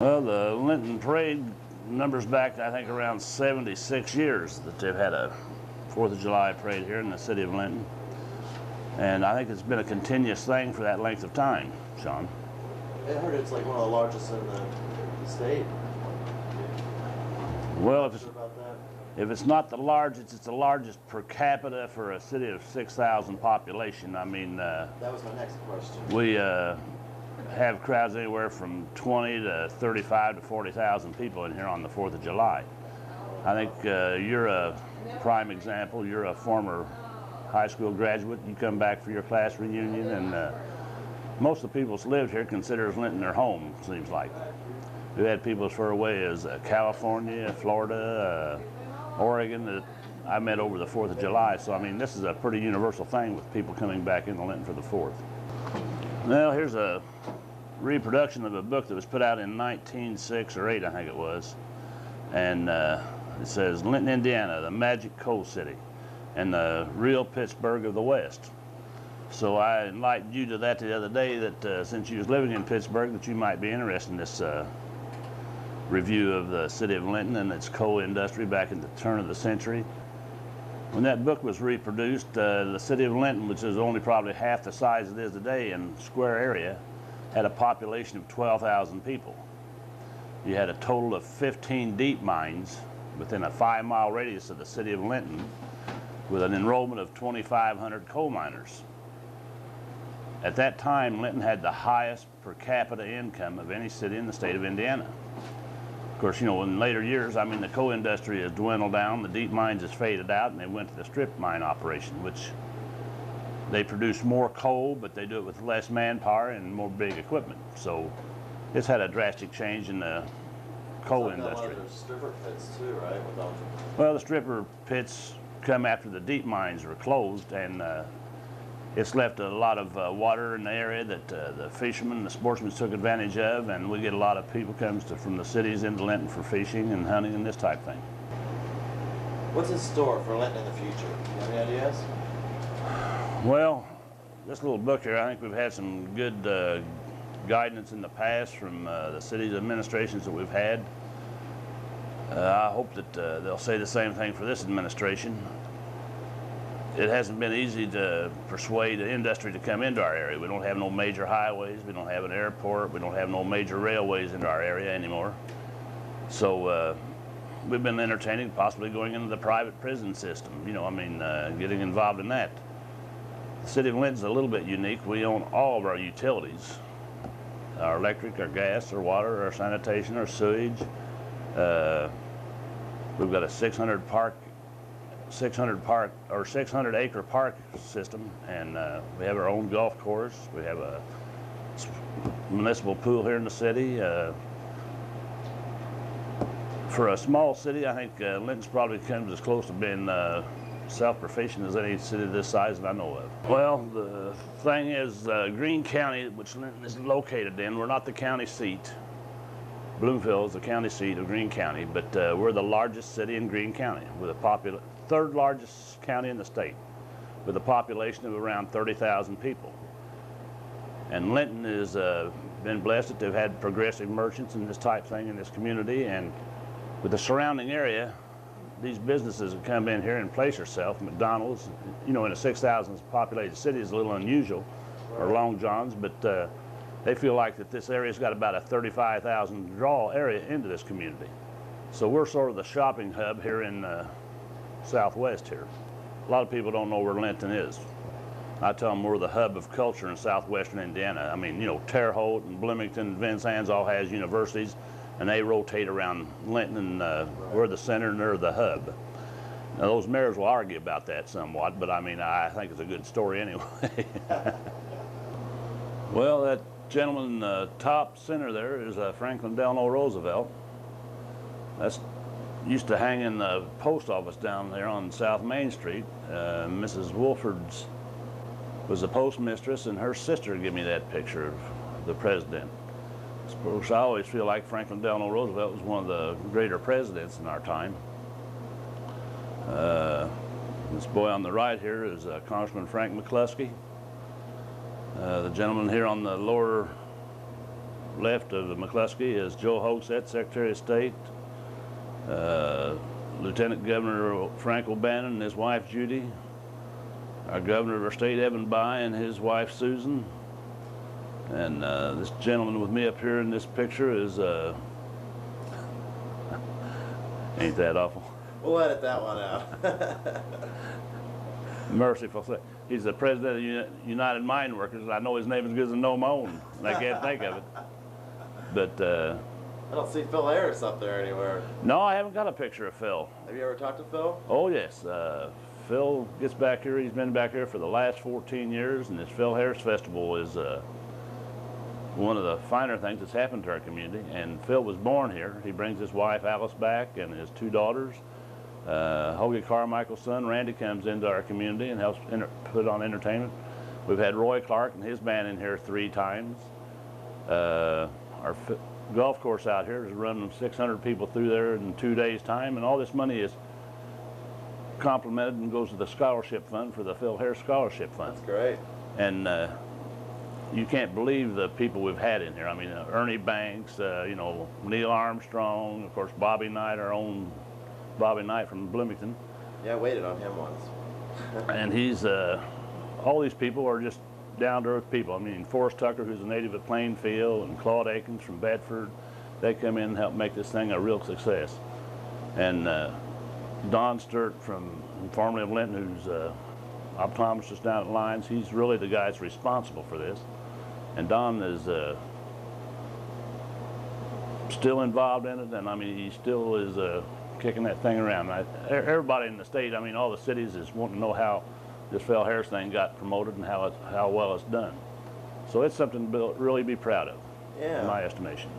Well, the Linton Parade numbers back, I think, around 76 years that they've had a 4th of July parade here in the city of Linton. And I think it's been a continuous thing for that length of time, Sean. I heard it's like one of the largest in the state. Well, If it's not the largest, it's the largest per capita for a city of 6,000 population. I mean, that was my next question. we have crowds anywhere from 20 to 35 to 40,000 people in here on the 4th of July. I think you're a prime example. You're a former high school graduate. You come back for your class reunion, and most of the people that's lived here considers Linton their home, seems like. We've had people as far away as California, Florida, Oregon that I met over the 4th of July. So, I mean, this is a pretty universal thing with people coming back into Linton for the 4th. Well, here's a reproduction of a book that was put out in 1906 or 8, I think it was. And it says, Linton, Indiana, the magic coal city and the real Pittsburgh of the West. So I enlightened you to that the other day, that since you was living in Pittsburgh, that you might be interested in this review of the city of Linton and its coal industry back at the turn of the century. When that book was reproduced, the city of Linton, which is only probably half the size it is today in square area, had a population of 12,000 people. You had a total of 15 deep mines within a 5-mile radius of the city of Linton, with an enrollment of 2,500 coal miners. At that time, Linton had the highest per capita income of any city in the state of Indiana. Of course, you know, in later years, I mean, the coal industry has dwindled down, the deep mines has faded out, and they went to the strip mine operation, which they produce more coal, but they do it with less manpower and more big equipment. So it's had a drastic change in the coal industry. There's stripper pits too, right? Well, the stripper pits come after the deep mines were closed, and it's left a lot of water in the area that the fishermen and the sportsmen took advantage of, and we get a lot of people comes from the cities into Linton for fishing and hunting and this type thing. What's in store for Linton in the future? Do you have any ideas? Well, this little book here, I think we've had some good guidance in the past from the city's administrations that we've had. I hope that they'll say the same thing for this administration. It hasn't been easy to persuade the industry to come into our area. We don't have no major highways, we don't have an airport, we don't have no major railways into our area anymore. So we've been entertaining possibly going into the private prison system, you know, I mean, getting involved in that. The city of Linton's a little bit unique. We own all of our utilities, our electric, our gas, our water, our sanitation, our sewage. We've got a 600 acre park system, and we have our own golf course. We have a municipal pool here in the city. For a small city, I think Linton's probably comes as close to being self-sufficient as any city this size that I know of. Well, the thing is, Greene County, which Linton is located in, we're not the county seat. Bloomfield is the county seat of Greene County, but we're the largest city in Greene County, with a third largest county in the state, with a population of around 30,000 people. And Linton has been blessed that they've had progressive merchants and this type thing in this community, and with the surrounding area, these businesses have come in here and place themselves. McDonald's, you know, in a 6,000 populated city is a little unusual, or Long John's, but they feel like that this area's got about a 35,000 draw area into this community. So we're sort of the shopping hub here in Southwest here. A lot of people don't know where Linton is. I tell them we're the hub of culture in southwestern Indiana. I mean, you know, Terre Haute and Bloomington and Vincennes all has universities, and they rotate around Linton, and we're the center and they're the hub. Now, those mayors will argue about that somewhat, but I mean, I think it's a good story anyway. Well, that gentleman in the top center there is Franklin Delano Roosevelt. That's used to hang in the post office down there on South Main Street. Mrs. Wolford's was the postmistress, and her sister gave me that picture of the president. Of course, I always feel like Franklin Delano Roosevelt was one of the greater presidents in our time. This boy on the right here is Congressman Frank McCluskey. The gentleman here on the lower left of the McCluskey is Joe Hogsett, Secretary of State, Lieutenant Governor Frank O'Bannon and his wife Judy, our Governor of our state Evan Bayh and his wife Susan, and this gentleman with me up here in this picture is, ain't that awful? We'll edit that one out. Merciful thing. He's the president of United Mine Workers, and I know his name as good as I know my own, and I can't think of it. But I don't see Phil Harris up there anywhere. no, I haven't got a picture of Phil. Have you ever talked to Phil? Oh yes, Phil gets back here. He's been back here for the last 14 years, and this Phil Harris Festival is one of the finer things that's happened to our community. And Phil was born here. He brings his wife Alice back and his 2 daughters. Hoagie Carmichael's son Randy comes into our community and helps put on entertainment. We've had Roy Clark and his band in here 3 times. Our golf course out here is running 600 people through there in 2 days' time, and all this money is complimented and goes to the scholarship fund for the Phil Harris Scholarship Fund. That's great. And you can't believe the people we've had in here. I mean, Ernie Banks, you know, Neil Armstrong, of course, Bobby Knight, our own Bobby Knight from Bloomington. Yeah, I waited on him once. And he's, all these people are just down-to-earth people. I mean, Forrest Tucker, who's a native of Plainfield, and Claude Akins from Bedford, they come in and help make this thing a real success. And Don Sturt formerly of Linton, who's optometrist down at Lyons, he's really the guy that's responsible for this. And Don is still involved in it, and I mean, he still is kicking that thing around. Everybody in the state, I mean, all the cities is wanting to know how this Phil Harris thing got promoted and how well it's done. So it's something to really be proud of, Yeah. in my estimation.